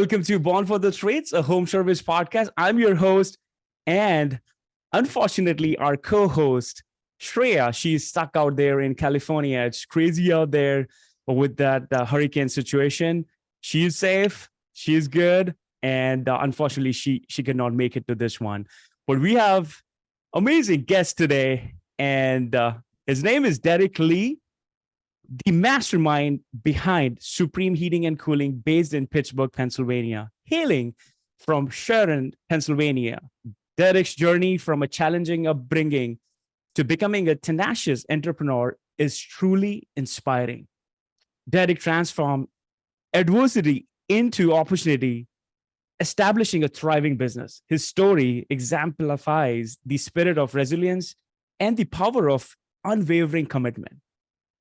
Welcome to Born for the Trades, a home service podcast. I'm your host, and unfortunately, our co-host, Shreya, she's stuck out there in California. It's crazy out there with that hurricane situation. She's safe, she's good, and unfortunately, she cannot make it to this one. But we have amazing guest today, and his name is Derrick Lee, the mastermind behind Supreme Heating and Cooling, based in Pittsburgh, Pennsylvania, hailing from Sharon, Pennsylvania. Derrick's journey from a challenging upbringing to becoming a tenacious entrepreneur is truly inspiring. Derrick transformed adversity into opportunity, establishing a thriving business. His story exemplifies the spirit of resilience and the power of unwavering commitment.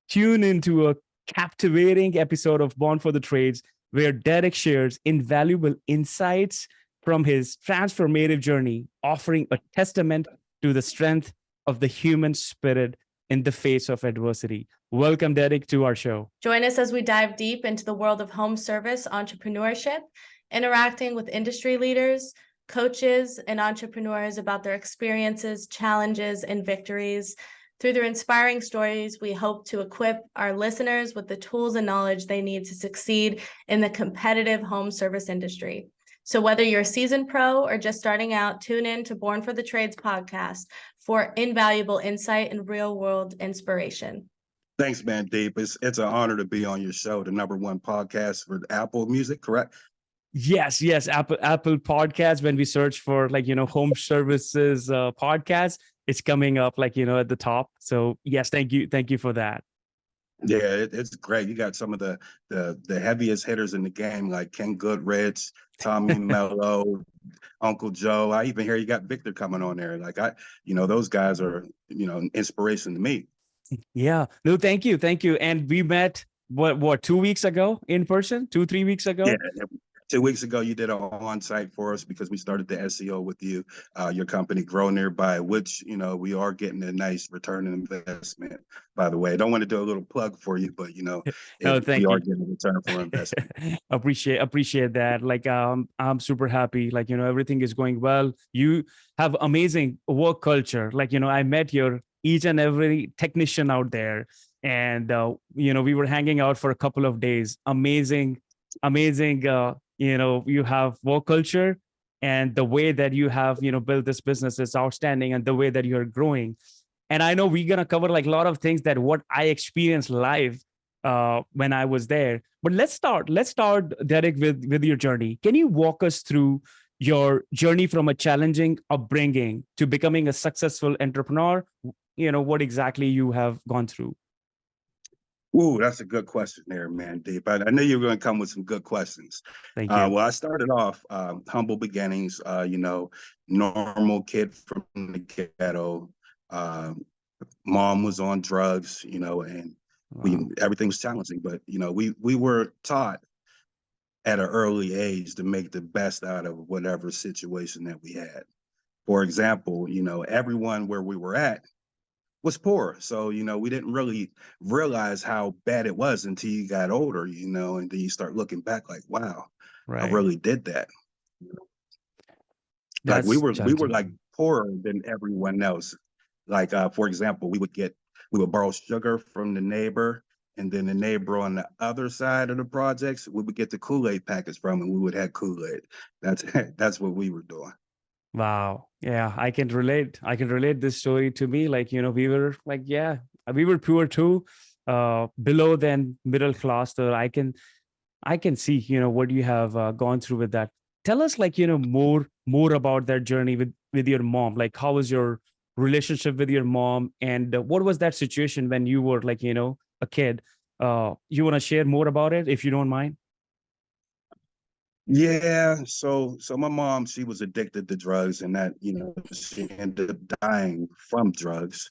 Tune into a captivating episode of Born for the Trades, where Derrick shares invaluable insights from his transformative journey, offering a testament to the strength of the human spirit in the face of adversity. Welcome, Derrick, to our show. Join us as we dive deep into the world of home service entrepreneurship, interacting with industry leaders, coaches, and entrepreneurs about their experiences, challenges, and victories. Through their inspiring stories, we hope to equip our listeners with the tools and knowledge they need to succeed in the competitive home service industry. So whether you're a seasoned pro or just starting out, tune in to Born for the Trades podcast for invaluable insight and real-world inspiration. Thanks, man, Deep. It's an honor to be on your show, the #1 podcast for Apple Music, correct? Yes, Apple Podcasts. When we search for home services podcast, it's coming up at the top. So yes, thank you for that. Yeah, it's great. You got some of the heaviest hitters in the game, like Ken Goodrich, Tommy Mello, Uncle Joe. I even hear you got Victor coming on there. Those guys are inspiration to me. Yeah, no, thank you. And we met what 2 weeks ago in person, 2-3 weeks ago. Yeah. 2 weeks ago, you did an on-site for us because we started the SEO with you, your company, Grow Nearby, which, we are getting a nice return on investment, by the way. I don't want to do a little plug for you, but, no, we are you. getting a return for investment. Appreciate that. I'm super happy. Everything is going well. You have amazing work culture. I met your each and every technician out there, and, we were hanging out for a couple of days. Amazing. You have work culture, and the way that you have, built this business is outstanding, and the way that you're growing. And I know we're going to cover a lot of things that what I experienced live when I was there. But let's start, Derrick, with your journey. Can you walk us through your journey from a challenging upbringing to becoming a successful entrepreneur? What exactly you have gone through? Ooh, that's a good question there, man, Deep. I knew you were going to come with some good questions. Thank you. Well, I started off humble beginnings, normal kid from the ghetto. Mom was on drugs, and everything was challenging. But, we were taught at an early age to make the best out of whatever situation that we had. For example, everyone where we were at was poor. So, we didn't really realize how bad it was until you got older, and then you start looking back like, wow, Right. I really did that. We were like poorer than everyone else. For example, we would borrow sugar from the neighbor, and then the neighbor on the other side of the projects, we would get the Kool-Aid packets from, and we would have Kool-Aid. That's what we were doing. Wow. Yeah, I can relate this story to me. We were poor too, below than middle class. So I can see, what you have gone through with that. Tell us more about that journey with your mom. How was your relationship with your mom, and what was that situation when you were a kid? You want to share more about it if you don't mind? Yeah, so my mom, she was addicted to drugs, and that, she ended up dying from drugs.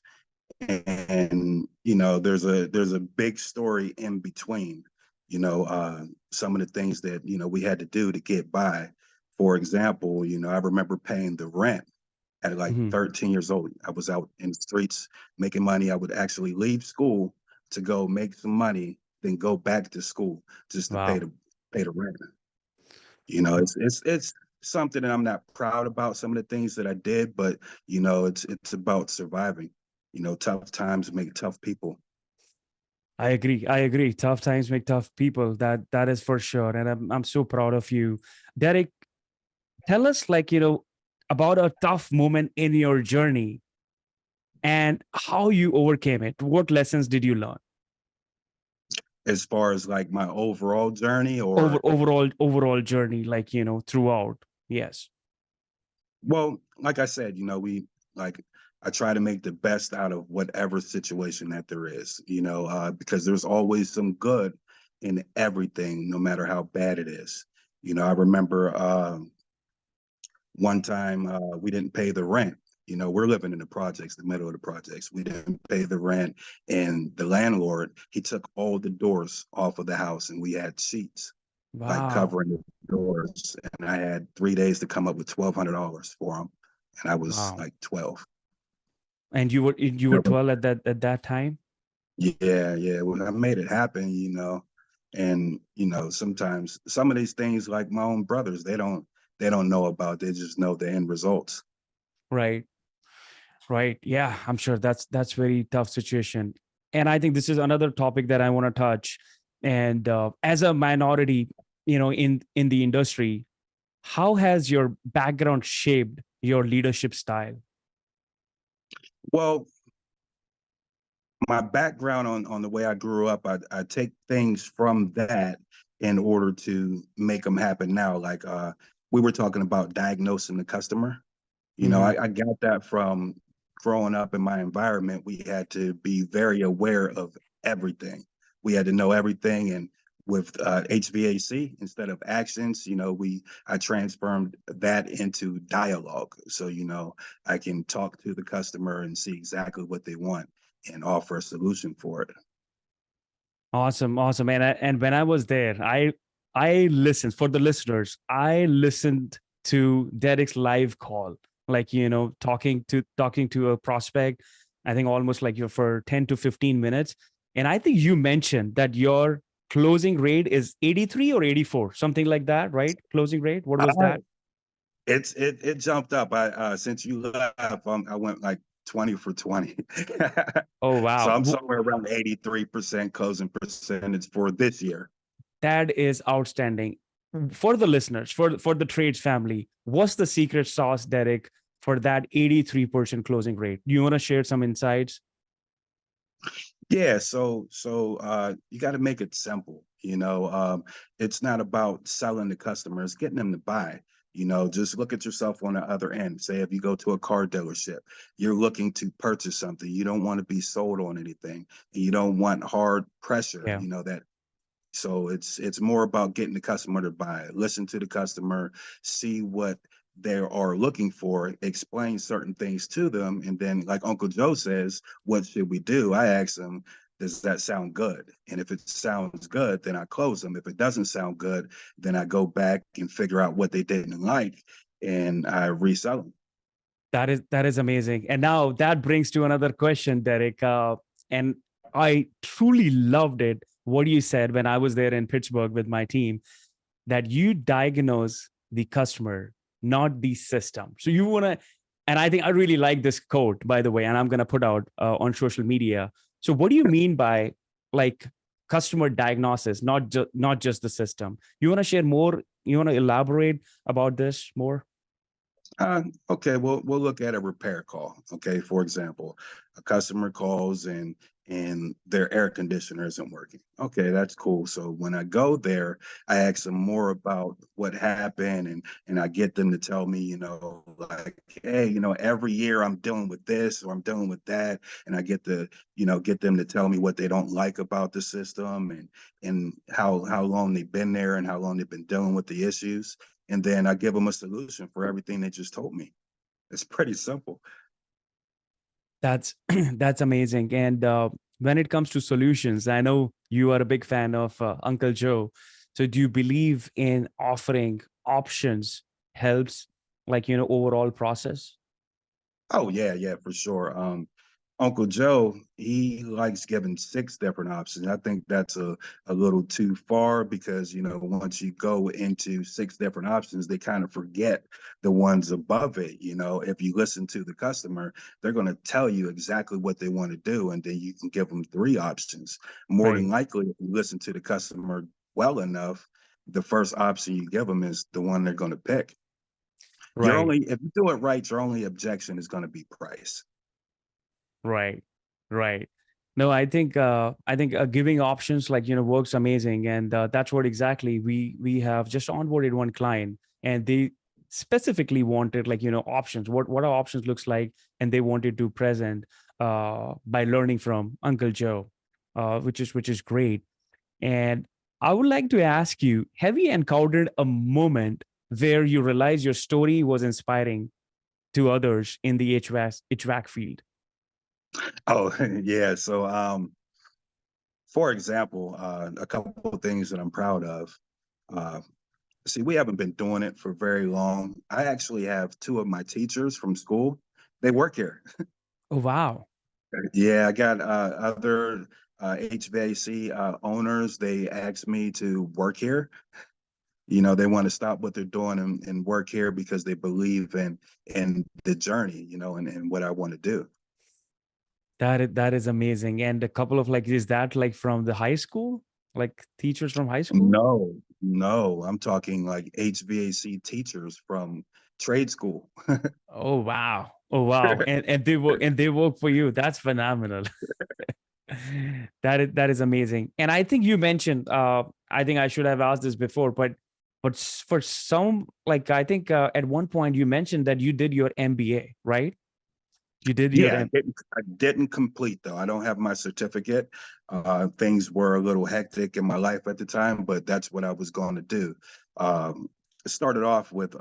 And, there's a big story in between, some of the things that, we had to do to get by. For example, I remember paying the rent at 13 years old. I was out in the streets making money. I would actually leave school to go make some money, then go back to school just to pay the rent. You know, it's something that I'm not proud about, some of the things that I did, but you know, it's about surviving. You know, tough times make tough people. I agree. I agree. Tough times make tough people. That is for sure. And I'm so proud of you. Derrick, tell us about a tough moment in your journey and how you overcame it. What lessons did you learn? As far as like my overall journey, or Overall journey, throughout. Yes. well, like I said, you know, like I try to make the best out of whatever situation that there is, you know, because there's always some good in everything, no matter how bad it is. You know, I remember one time we didn't pay the rent. You know, we're living in the projects, the middle of the projects. We didn't pay the rent, and the landlord, he took all the doors off of the house, and we had sheets like Wow. covering the doors. And I had 3 days to come up with $1,200 for him, and I was Wow. like 12. And you were 12 at that time? Yeah, yeah. Well, I made it happen, you know. And you know, sometimes some of these things, like my own brothers, they don't know about. They just know the end results. Right. Right. Yeah, I'm sure that's very tough situation. And I think this is another topic that I want to touch. And as a minority, in the industry, how has your background shaped your leadership style? Well, my background on the way I grew up, I take things from that in order to make them happen now. Like we were talking about diagnosing the customer. You know, Hmm. I got that from growing up in my environment. We had to be very aware of everything. We had to know everything. And with HVAC, instead of actions, you know, I transformed that into dialogue. So, you know, I can talk to the customer and see exactly what they want and offer a solution for it. Awesome, awesome. And when I was there, I listened. For the listeners, I listened to Derek's live call, talking to a prospect. I think almost for 10 to 15 minutes. And I think you mentioned that your closing rate is 83 or 84, something like that, right? Closing rate. What was Uh, that? it jumped up. I since you left, I went like 20 for 20. Oh So wow. I'm somewhere around 83% closing percentage for this year. That is outstanding. For the listeners, for the trades family, what's the secret sauce, Derek, for that 83% closing rate? Do you want to share some insights? Yeah, so you got to make it simple. You know, it's not about selling the customers, getting them to buy. You know, just look at yourself on the other end. Say if you go to a car dealership, you're looking to purchase something. You don't want to be sold on anything, and you don't want hard pressure. Yeah. You know that. So it's more about getting the customer to buy. Listen to the customer, see what they are looking for, explain certain things to them, and then, like Uncle Joe says, what should we do? I ask them, does that sound good? And if it sounds good, then I close them. If it doesn't sound good, then I go back and figure out what they didn't like, and I resell them. That is amazing. And now that brings to another question, Derek. And I truly loved it. What you said when I was there in Pittsburgh with my team, that you diagnose the customer, not the system. So you want to, and I think I really like this quote, by the way, and I'm going to put out on social media. So what do you mean by like customer diagnosis, not just the system? You want to share more? You want to elaborate about this more? Okay, we'll look at a repair call. Okay, for example, a customer calls and their air conditioner isn't working. Okay, that's cool. So when I go there, I ask them more about what happened, and I get them to tell me, you know, like, hey, you know, every year I'm dealing with this or I'm dealing with that, and I get them to tell me what they don't like about the system and how long they've been there and how long they've been dealing with the issues, and then I give them a solution for everything they just told me. It's pretty simple. That's that's amazing. And when it comes to solutions, I know you are a big fan of Uncle Joe. So do you believe in offering options helps overall process? Oh yeah, yeah, for sure. Uncle Joe, he likes giving 6 different options. I think that's a little too far because, once you go into 6 different options, they kind of forget the ones above it. If you listen to the customer, they're going to tell you exactly what they want to do, and then you can give them 3 options. More Right. than likely, if you listen to the customer well enough, the first option you give them is the one they're going to pick. Right. If you do it right, your only objection is going to be price. Right. Right. No, I think giving options like works amazing, and that's what exactly we have just onboarded one client, and they specifically wanted like options. What our options looks like, and they wanted to present by learning from Uncle Joe, which is great. And I would like to ask you: have you encountered a moment where you realized your story was inspiring to others in the HVAC field? Oh, yeah. So, for example, a couple of things that I'm proud of. Uh, See, we haven't been doing it for very long. I actually have 2 of my teachers from school. They work here. Oh, wow. Yeah, I got other HVAC owners. They asked me to work here. They want to stop what they're doing and work here because they believe in the journey, and what I want to do. That is amazing. And a couple of like, is that like from the high school? Like teachers from high school? No, no, I'm talking like HVAC teachers from trade school. Oh, wow. Oh, wow. And they work for you. That's phenomenal. That is amazing. And I think you mentioned, I think I should have asked this before, but for some, like I think at one point you mentioned that you did your MBA, right? You did your Yeah, I didn't complete though. I don't have my certificate. Things were a little hectic in my life at the time, but that's what I was going to do. It started off with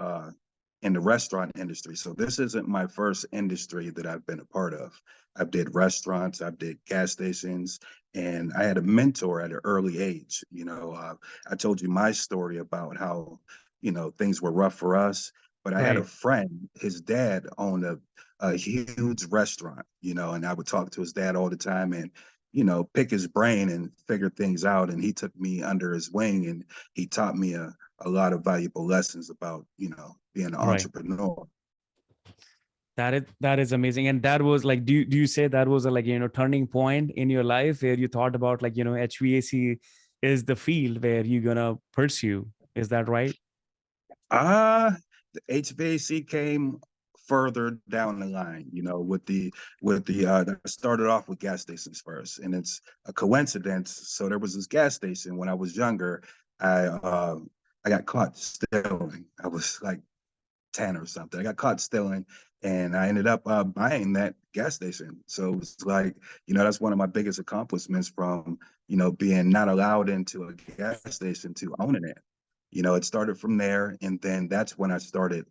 in the restaurant industry. So this isn't my first industry that I've been a part of. I've did restaurants, I've did gas stations, and I had a mentor at an early age. I told you my story about how things were rough for us, but I had a right, friend. His dad owned a huge restaurant, and I would talk to his dad all the time and, pick his brain and figure things out. And he took me under his wing and he taught me a lot of valuable lessons about, being an right. entrepreneur. That is amazing. And that was like, do you say that was a like turning point in your life where you thought about like HVAC is the field where you're gonna pursue? Is that right? The HVAC came further down the line, I started off with gas stations first, and it's a coincidence. So there was this gas station when I was younger. I got caught stealing. I was like 10 or something. I got caught stealing and I ended up buying that gas station. So it was like, that's one of my biggest accomplishments from, being not allowed into a gas station to owning it. It started from there. And then that's when I started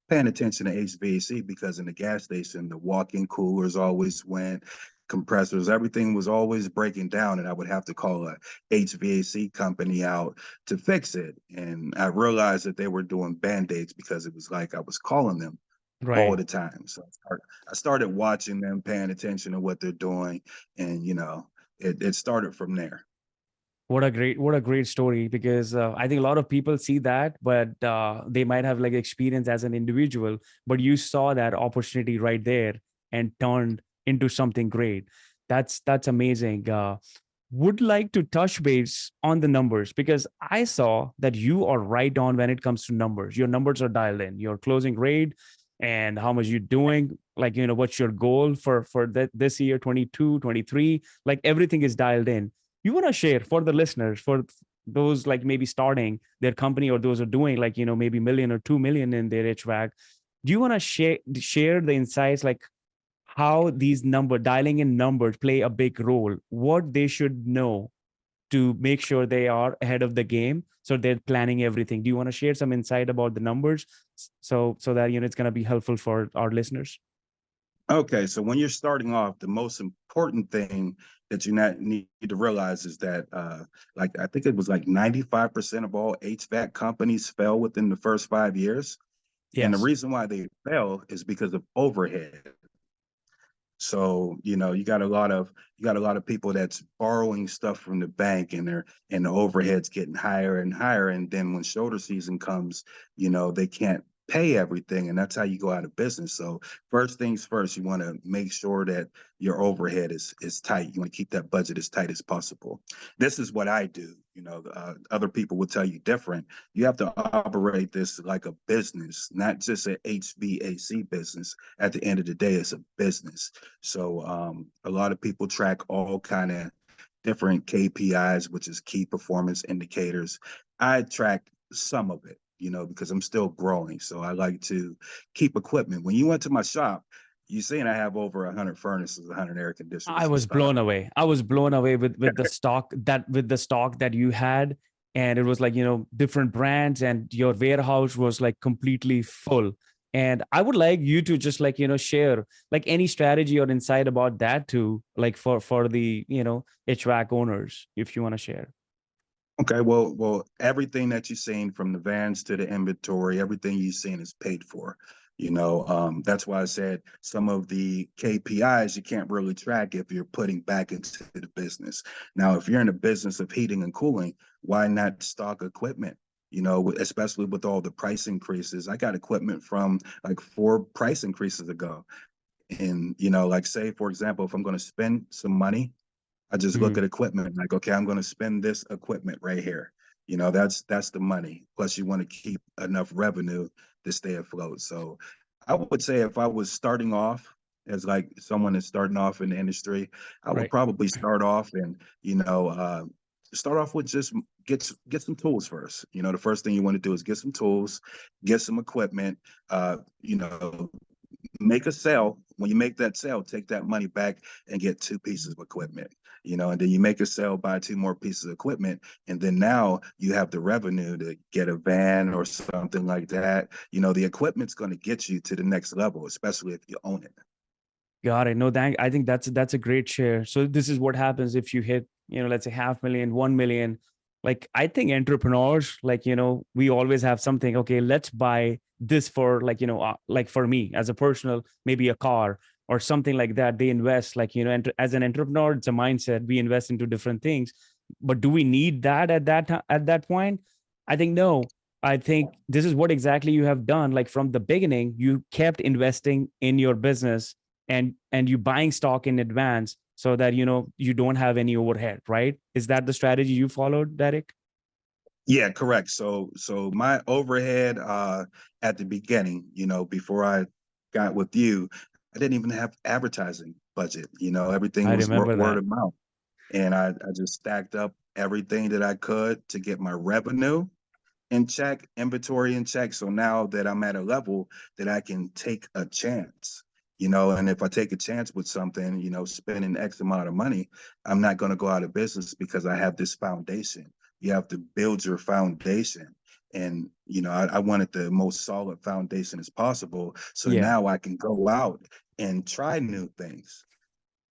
paying attention to HVAC because in the gas station, the walk-in coolers always went, compressors, everything was always breaking down, and I would have to call a HVAC company out to fix it. And I realized that they were doing band-aids because it was like I was calling them all Right. the time. So I started watching them, paying attention to what they're doing, and it started from there. What a great story, because I think a lot of people see that, but they might have like experience as an individual, but you saw that opportunity right there and turned into something great. That's amazing. Would like to touch base on the numbers, because I saw that you are right on when it comes to numbers. Your numbers are dialed in. Your closing rate and how much you're doing, like what's your goal for this year, 22, 23, like everything is dialed in. You want to share for the listeners, for those like maybe starting their company, or those are doing like maybe million or 2 million in their HVAC. Do you want to share the insights, like how these number dialing in numbers play a big role, what they should know to make sure they are ahead of the game, so they're planning everything? Do you want to share some insight about the numbers, so that it's going to be helpful for our listeners? Okay, so when you're starting off, the most important thing that you not need to realize is that, like I think it was like 95% of all HVAC companies fell within the first 5 years. And the Yes. reason why they fell is because of overhead. So, you got a lot of people that's borrowing stuff from the bank, and the overhead's getting higher and higher. And then when shoulder season comes, they can't pay everything, and that's how you go out of business. So first things first, you want to make sure that your overhead is tight. You want to keep that budget as tight as possible. This is what I do. Other people will tell you different. You have to operate this like a business, not just an HVAC business. At the end of the day, it's a business. So a lot of people track all kind of different KPIs, which is key performance indicators. I track some of it, because I'm still growing. So I like to keep equipment. When you went to my shop, you seen I have over 100 furnaces, 100 air I conditioners in was stock. blown away. I was blown away with the stock that you had. And it was like, different brands, and your warehouse was like completely full. And I would like you to just like, share like any strategy or insight about that too, like for the, HVAC owners, if you want to share. Okay, well, everything that you've seen, from the vans to the inventory, everything you've seen is paid for. That's why I said some of the KPIs you can't really track if you're putting back into the business. Now, if you're in the business of heating and cooling, why not stock equipment? Especially with all the price increases. I got equipment from like 4 price increases ago. And, like, say, for example, if I'm going to spend some money, I just look Mhm. at equipment like, okay, I'm going to spend this equipment right here. That's the money. Plus, you want to keep enough revenue to stay afloat. So, I would say if I was starting off as like someone that's starting off in the industry, I would Right. probably start off and start off with just get some tools first. The first thing you want to do is get some tools, get some equipment. Uh, you know, Make a sale. When you make that sale, take that money back and get 2 pieces of equipment, and then you make a sale, buy 2 more pieces of equipment. And then now you have the revenue to get a van or something like that. The equipment's going to get you to the next level, especially if you own it. Got it. No, I think that's a great share. So this is what happens if you hit, let's say 500,000, 1 million. Like I think entrepreneurs, like, we always have something. Okay, let's buy this for like, like for me as a personal, maybe a car or something like that. They invest like, and as an entrepreneur, it's a mindset. We invest into different things. But do we need that at that time, at that point? I think no. I think this is what exactly you have done. Like from the beginning, you kept investing in your business, and you buying stock in advance so that you don't have any overhead, right? Is that the strategy you followed, Derrick? Yeah, correct. So my overhead at the beginning, before I got with you, I didn't even have advertising budget. Everything I was remember word that. of mouth. And I just stacked up everything that I could to get my revenue in check, inventory in check. So now that I'm at a level that I can take a chance, and if I take a chance with something, spending X amount of money, I'm not going to go out of business because I have this foundation. You have to build your foundation. And, I wanted the most solid foundation as possible. So Yeah. now I can go out and try new things.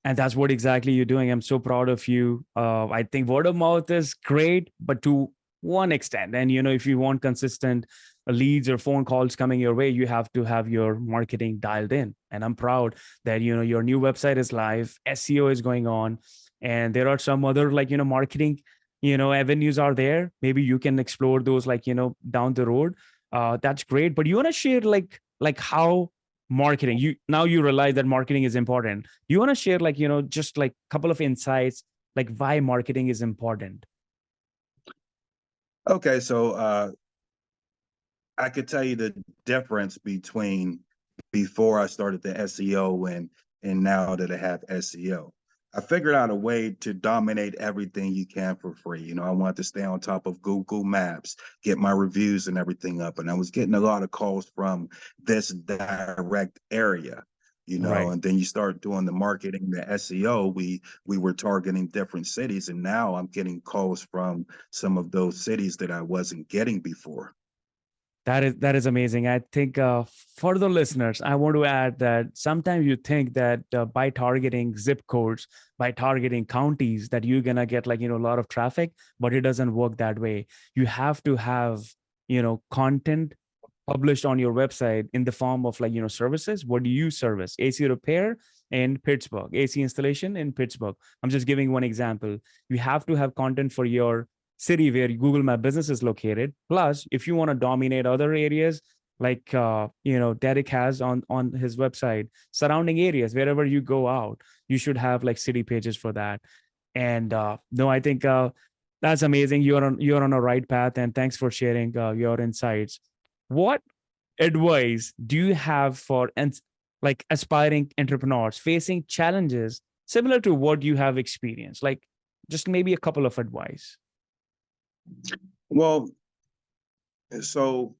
And that's what exactly you're doing. I'm so proud of you. I think word of mouth is great, but to one extent. And if you want consistent leads or phone calls coming your way, you have to have your marketing dialed in. And I'm proud that your new website is live, SEO is going on, and there are some other like marketing avenues are there. Maybe you can explore those like down the road. That's great. But you want to share like how marketing, you realize that marketing is important. You want to share like just like a couple of insights like why marketing is important? Okay, so I could tell you the difference between before I started the SEO and now that I have SEO. I figured out a way to dominate everything you can for free. I wanted to stay on top of Google Maps, get my reviews and everything up. And I was getting a lot of calls from this direct area. Right. And then you start doing the marketing, the SEO. We were targeting different cities, and now I'm getting calls from some of those cities that I wasn't getting before. That is amazing. I think for the listeners, I want to add that sometimes you think that by targeting zip codes, by targeting counties, that you're gonna get like a lot of traffic, but it doesn't work that way. You have to have content published on your website in the form of like, services. What do you service? AC repair in Pittsburgh, AC installation in Pittsburgh. I'm just giving one example. You have to have content for your city where Google My Business is located. Plus, if you want to dominate other areas, like Derrick has on his website, surrounding areas, wherever you go out, you should have like city pages for that. And no, I think that's amazing. You're on a right path, and thanks for sharing your insights. What advice do you have for like aspiring entrepreneurs facing challenges similar to what you have experienced? Like just maybe a couple of advice. Well, so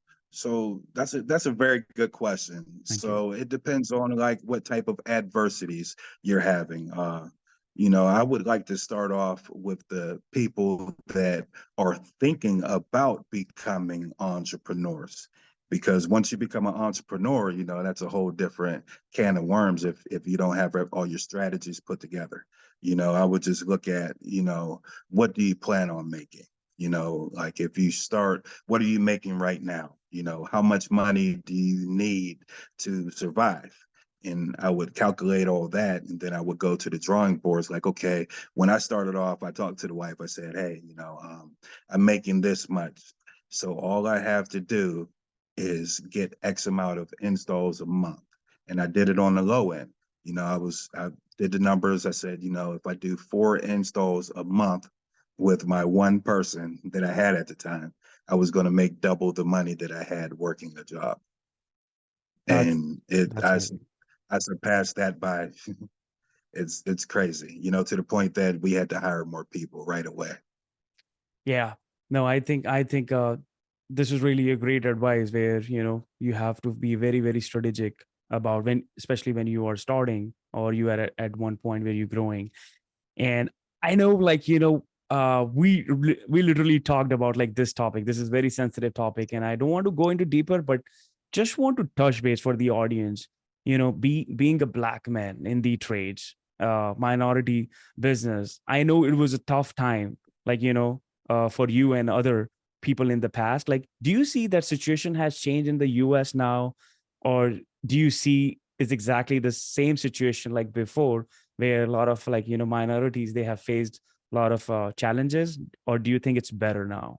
that's a very good question. Thank you. So it depends on like what type of adversities you're having. I would like to start off with the people that are thinking about becoming entrepreneurs. Because once you become an entrepreneur, that's a whole different can of worms if you don't have all your strategies put together. I would just look at, what do you plan on making? Like if you start, what are you making right now? How much money do you need to survive? And I would calculate all that. And then I would go to the drawing boards like, okay, when I started off, I talked to the wife. I said, hey, I'm making this much. So all I have to do is get X amount of installs a month. And I did it on the low end. I did the numbers. I said, if I do 4 installs a month with my one person that I had at the time, I was going to make double the money that I had working the job. That's And that's I surpassed that by it's crazy, to the point that we had to hire more people right away. Yeah. No, I think this is really a great advice where, you have to be very, very strategic about especially when you are starting or you are at one point where you're growing. And I know, like, we literally talked about like this topic. This is very sensitive topic, and I don't want to go into deeper, but just want to touch base for the audience. Being a black man in the trades, minority business. I know it was a tough time, like for you and other people in the past. Like, do you see that situation has changed in the U.S. now, or do you see it's exactly the same situation like before, where a lot of like minorities, they have faced a lot of challenges, or do you think it's better now?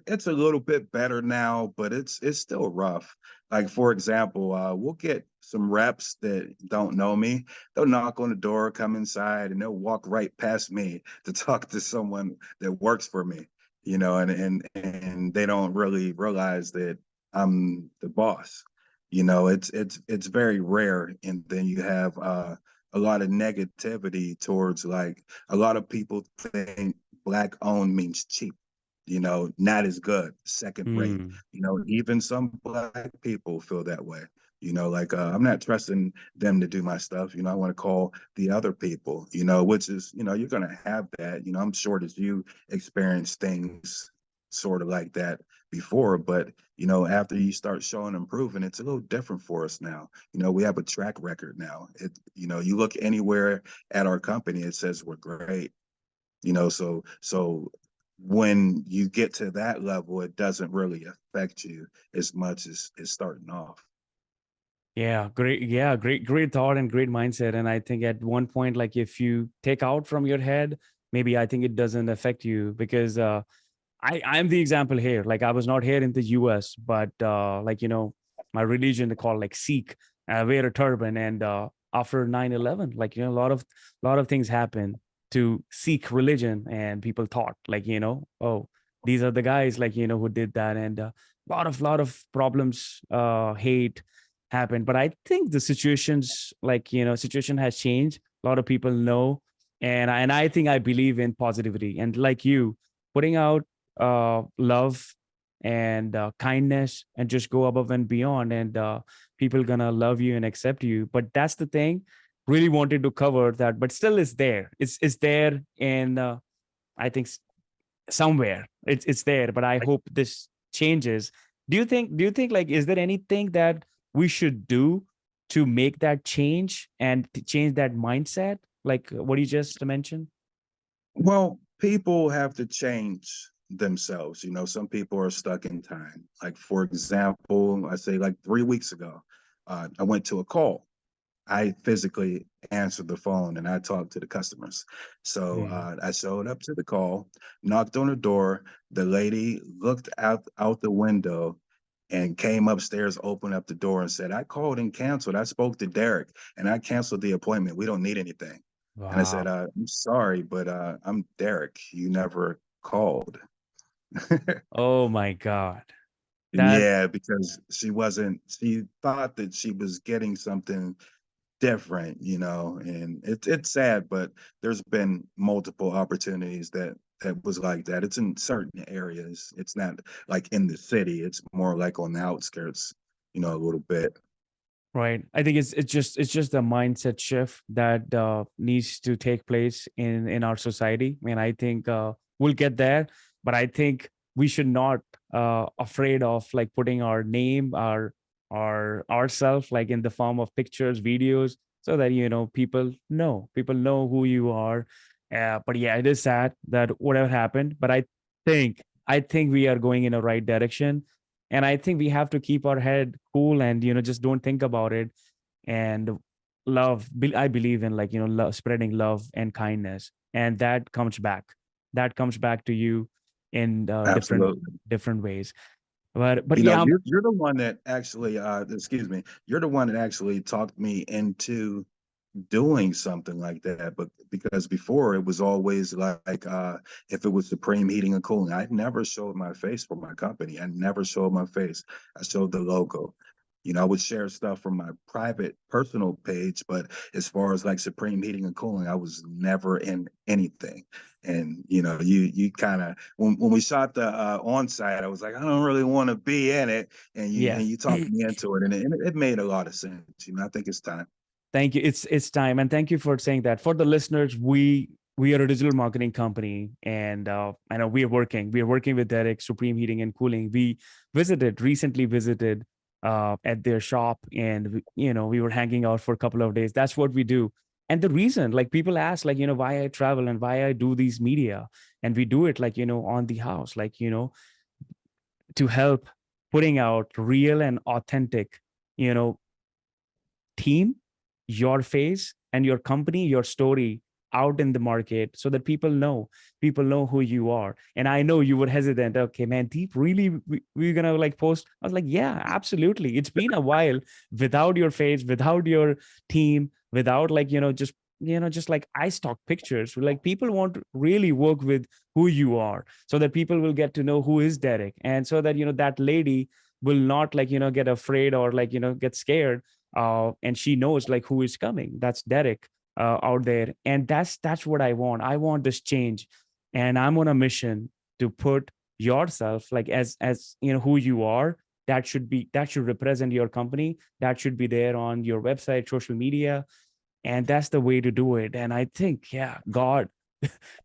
It's a little bit better now, but it's still rough. Like for example, we'll get some reps that don't know me. They'll knock on the door, come inside, and they'll walk right past me to talk to someone that works for me. And they don't really realize that I'm the boss. It's very rare, and then you have a lot of negativity towards, like, a lot of people think black owned means cheap, not as good, second rate. Hmm. Even some black people feel that way. Like I'm not trusting them to do my stuff. I want to call the other people, which is, you're going to have that. I'm sure that you experienced things sort of like that before, but, after you start showing and proving, it's a little different for us now. We have a track record now. You look anywhere at our company, it says we're great. So when you get to that level, it doesn't really affect you as much as starting off. Yeah, great. Yeah, great thought and great mindset. And I think at one point, like if you take out from your head, maybe I think it doesn't affect you, because I'm the example here. Like I was not here in the US, but like my religion, they call like Sikh. I wear a turban, and after 9/11, like a lot of things happened to Sikh religion, and people thought like oh, these are the guys like who did that, and lot of problems, hate happened. But I think the situations, like situation has changed. A lot of people know, and I think I believe in positivity, and like you putting out love and kindness, and just go above and beyond, and people gonna love you and accept you. But that's the thing, really wanted to cover that, but still it's there, it's there. And I think somewhere it's there, but I hope this changes. Do you think like, is there anything that we should do to make that change and to change that mindset, like what you just mentioned? Well, people have to change themselves. You know, some people are stuck in time. Like, for example, I say like 3 weeks ago, I went to a call. I physically answered the phone and I talked to the customers. So Yeah. I showed up to the call, knocked on the door. The lady looked out the window and came upstairs, opened up the door and said, "I called and canceled. I spoke to Derrick and I canceled the appointment. We don't need anything." And I said, Wow. "I'm sorry, but I'm Derrick. You never called." Oh my God. That Yeah, because she thought that she was getting something different, you know, and it's sad, but there's been multiple opportunities that was like that. It's in certain areas. It's not like in the city. It's more like on the outskirts, you know, a little bit. right. I think it's just a mindset shift that needs to take place in our society. And I think we'll get there, but I think we should not afraid of like putting our name, our ourselves like in the form of pictures, videos, so that people know who you are. But yeah, it is sad that whatever happened, but I think we are going in a right direction, and I think we have to keep our head cool and just don't think about it. And I believe in like spreading love and kindness, and that comes back to you in different Absolutely. different ways. But You know, yeah. you're the one that actually, excuse me, you're the one that actually talked me into doing something like that. But because before it was always like if it was Supreme Heating and Cooling, I never showed my face for my company. I never showed my face. I showed the logo. You know, I would share stuff from my private personal page, but as far as like Supreme Heating and Cooling, I was never in anything. And you know, you kind of when we shot the on site, I was like, I don't really want to be in it, and Yes. you talked me into it, and it made a lot of sense. You know, I think it's time. Thank you. It's time, and thank you for saying that. For the listeners, we are a digital marketing company, and I know we are working with Derek Supreme Heating and Cooling. We recently visited at their shop, and we were hanging out for a couple of days. That's what we do. And the reason, like people ask, like why I travel and why I do these media, and we do it like on the house, like to help putting out real and authentic, you know team, your face, and your company, your story out in the market, so that people know who you are. And I know you were hesitant. Okay, man, Deep, really, we're gonna like post? I was like, yeah, absolutely. It's been a while without your face, without your team, without like just like I stock pictures. Like people want to really work with who you are, so that people will get to know who is Derek, and so that that lady will not like get afraid or like get scared, and she knows like who is coming. That's Derek out there, and that's what I want. I want this change, and I'm on a mission to put yourself like as who you are. That should represent your company. That should be there on your website, social media, and that's the way to do it. And I think, yeah, God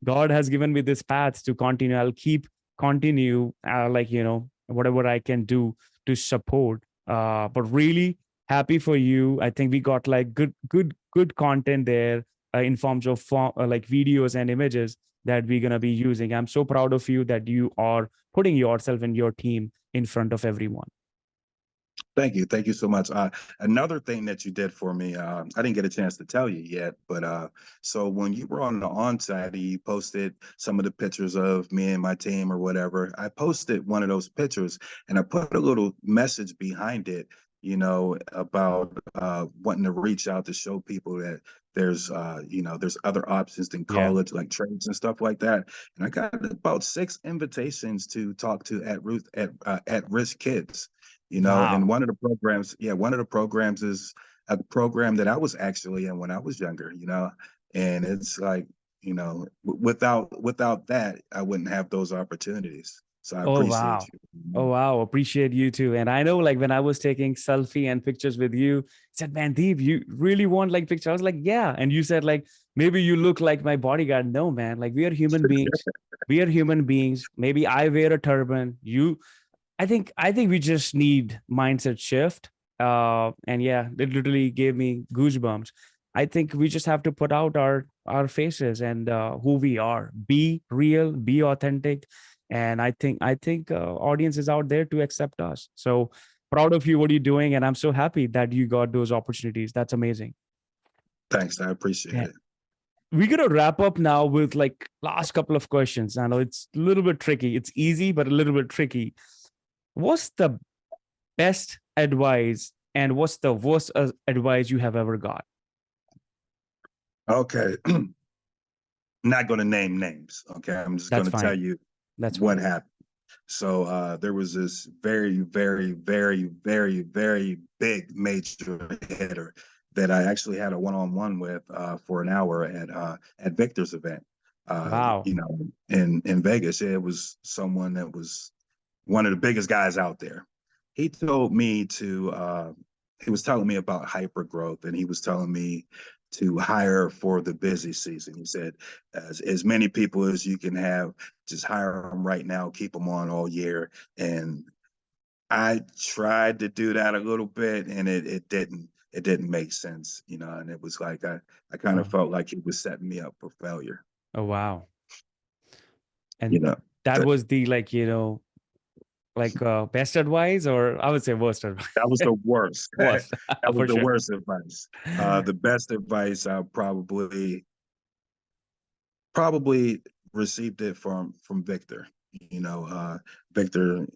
has given me this path to continue. I'll keep continue like whatever I can do to support. But really happy for you. I think we got like good content there in forms of like videos and images that we're gonna be using. I'm so proud of you that you are putting yourself and your team in front of everyone. Thank you so much. Another thing that you did for me, I didn't get a chance to tell you yet, but so when you were on the on-site, you posted some of the pictures of me and my team or whatever. I posted one of those pictures and I put a little message behind it, you know, about wanting to reach out to show people that there's other options than Yeah. college, like trades and stuff like that. And I got about 6 invitations to talk to at risk kids, you know. And Wow. one of the programs is a program that I was actually in when I was younger, you know. And it's like, you know, without that, I wouldn't have those opportunities. So I Oh appreciate wow. you. Oh wow. Appreciate you too. And I know like when I was taking selfie and pictures with you, said, man, Deep, you really want like picture? I was like, yeah. And you said like, maybe you look like my bodyguard. No, man. Like we are human beings. We are human beings. Maybe I wear a turban. I think we just need mindset shift. And yeah, it literally gave me goosebumps. I think we just have to put out our faces and who we are. Be real, be authentic, And I think audience is out there to accept us. So proud of you, what you're doing, and I'm so happy that you got those opportunities. That's amazing. Thanks. I appreciate Yeah. it. We're gonna wrap up now with like last couple of questions. I know it's a little bit tricky. It's easy, but a little bit tricky. What's the best advice and what's the worst advice you have ever got? Okay. Not going to name names. Okay. I'm just That's going to tell fine. you That's what fine. happened. So there was this very, very, very, very, very big major hitter that I actually had a one-on-one with for an hour at Victor's event. Wow. In Vegas. It was someone that was one of the biggest guys out there. He told me to he was telling me about hyper growth, and he was telling me to hire for the busy season. He said, as many people as you can have, just hire them right now, keep them on all year. And I tried to do that a little bit, and it didn't make sense, and it was like I kind of Oh, felt like he was setting me up for failure, oh wow. you And know. that That, was the best advice, or I would say worst advice. that was the worst. Worst That was for the sure. worst advice. The best advice I probably received it from Victor. Victor,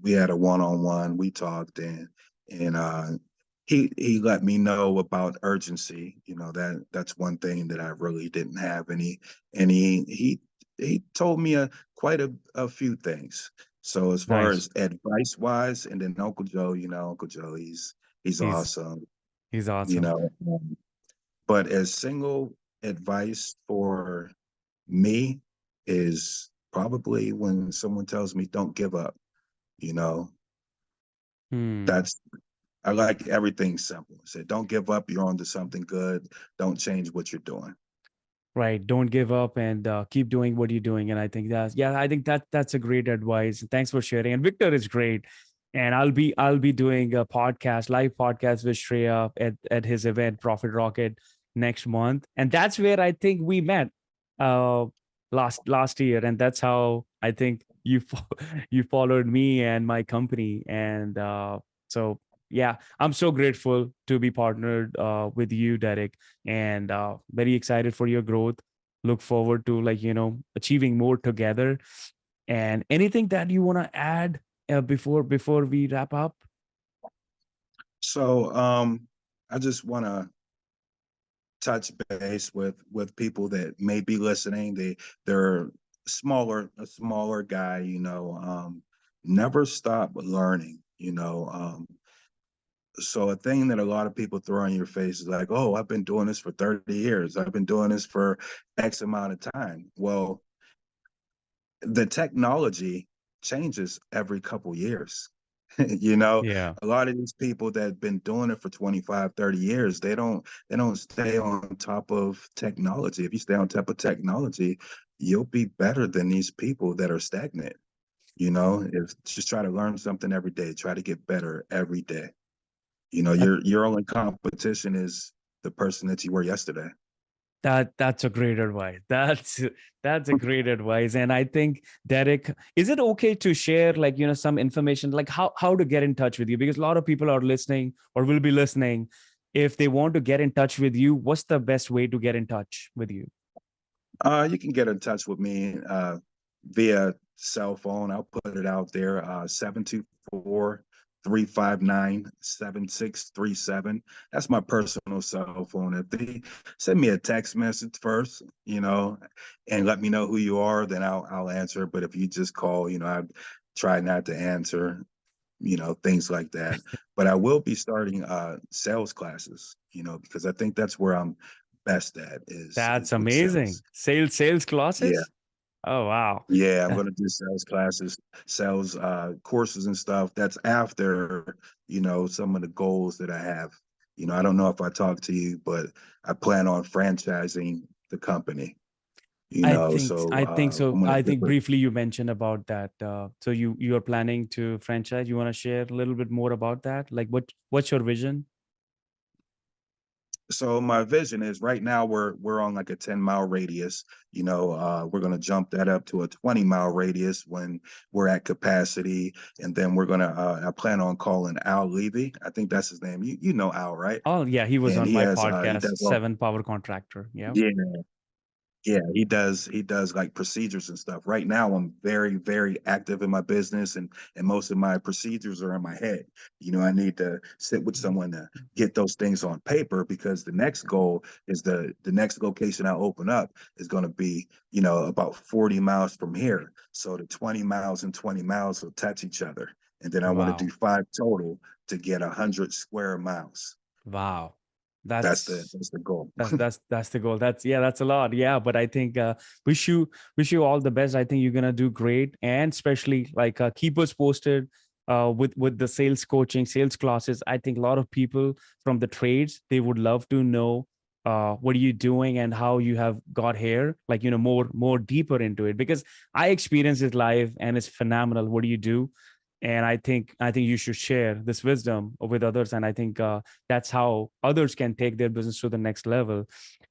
we had a one-on-one, we talked, and he let me know about urgency. That's one thing that I really didn't have. And he told me quite a few things. So as far Nice. as advice wise, and then Uncle Joe, Uncle Joe, he's He's awesome. he's you awesome. know but as single advice for me is probably when someone tells me don't give up. you know Hmm. that's I like everything simple. Say don't give up, you're on to something good. Don't change what you're doing. Right. Don't give up and keep doing what you're doing. And I think that's a great advice. Thanks for sharing. And Victor is great. And I'll be doing a live podcast with Shreya at his event, Profit Rocket, next month. And that's where I think we met uh last year. And that's how I think you followed me and my company. And so yeah, I'm so grateful to be partnered with you, Derek, and very excited for your growth. Look forward to achieving more together. And anything that you want to add before we wrap up? So I just want to touch base with people that may be listening. They're a smaller guy. Never stop learning. So a thing that a lot of people throw in your face is like, oh, I've been doing this for 30 years. I've been doing this for X amount of time. Well, the technology changes every couple years. you know, Yeah, a lot of these people that have been doing it for 25, 30 years, they don't stay on top of technology. If you stay on top of technology, you'll be better than these people that are stagnant. If just try to learn something every day, try to get better every day. that, Your only competition is the person that you were yesterday. that's a great advice. That's a great advice. And I think, Derek, is it okay to share some information, like how to get in touch with you? Because a lot of people are listening or will be listening. If they want to get in touch with you, what's the best way to get in touch with you? You can get in touch with me via cell phone. I'll put it out there, 724-359-7637. That's my personal cell phone. If they send me a text message first, and let me know who you are, then I'll answer. But if you just call, I try not to answer, things like that. But I will be starting sales classes, because I think that's where I'm best at That's is with amazing. sales. Sales Yeah. classes? Oh wow. Yeah, I'm Uh, going to do sales classes, sales courses and stuff. That's after, some of the goals that I have. I don't know if I talked to you, but I plan on franchising the company, so I think so. I'm going to I think put. briefly you mentioned about that. So you are planning to franchise. You want to share a little bit more about that? Like what's your vision? So my vision is right now we're on like a 10-mile radius. We're going to jump that up to a 20-mile radius when we're at capacity, and then we're gonna. I plan on calling Al Levy. I think that's his name. You know Al, right? Oh yeah, he was And on he my has he podcast, does all. Seven Power Contractor. Yeah. Yeah, yeah, he does like procedures and stuff. Right now I'm very, very active in my business, and most of my procedures are in my head. I need to sit with someone to get those things on paper, because the next goal is the next location I open up is going to be, about 40 miles from here. So the 20 miles and 20 miles will touch each other. And then I want to do Wow. 5 total to get 100 square miles. Wow. That's the That's that's the goal. that's the goal. That's a lot. Yeah, but I think wish you all the best. I think you're gonna do great, and especially like keep us posted with the sales coaching, sales classes. I think a lot of people from the trades, they would love to know what are you doing and how you have got here, like more deeper into it, because I experienced it live and it's phenomenal. What do you do? And I think you should share this wisdom with others, and I think that's how others can take their business to the next level.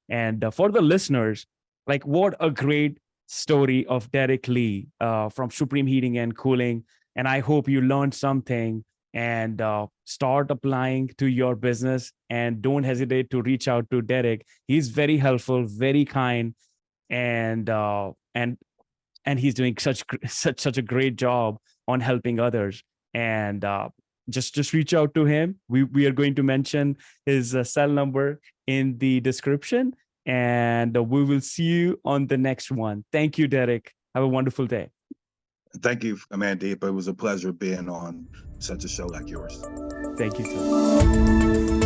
And for the listeners, like, what a great story of Derrick Lee from Supreme Heating and Cooling. And I hope you learned something and start applying to your business, and don't hesitate to reach out to Derrick. He's very helpful, very kind, and and he's doing such a great job on helping others. And just reach out to him. We are going to mention his cell number in the description, and we will see you on the next one. Thank you, Derrick. Have a wonderful day. Thank you, Amandeep. It was a pleasure being on such a show like yours. Thank you, sir.